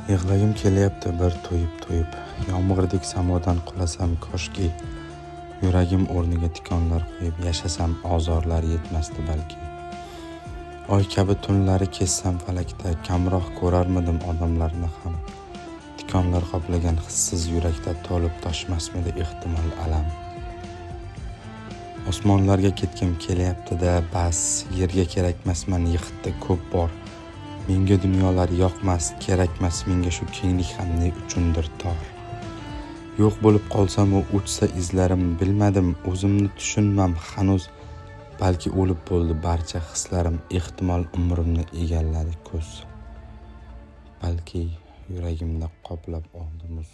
Yig'lagim kelyapti bir to'yib yomg'irdek samodan qulasam koshki, yuragim o'rniga tikonlar qo'yib yashasam ozorlar yetmasdi balki. Oy kabi tunlari kessam falakda, kamroq ko'rarmidim odamlarni ham. Tikonlar qoplagan hissiz yurakda to'lib toshmasmidi ehtimol alam. Osmonlarga ketgim kelyapti-da, bas, yerga kerakmasman yiqitdi ko'p bor. Menga dunyolar yoqmas, kerakmas menga shu kenglik ham ne uchundir tor. Yo'q bo'lib qolsam u uchsa izlarim, bilmadim, o'zimni tushunmam hanuz. Balki o'lib bo'ldi barcha hislarim, ehtimol umrimni egalladi kuz. Balki yuragimda qoplab oldi muz.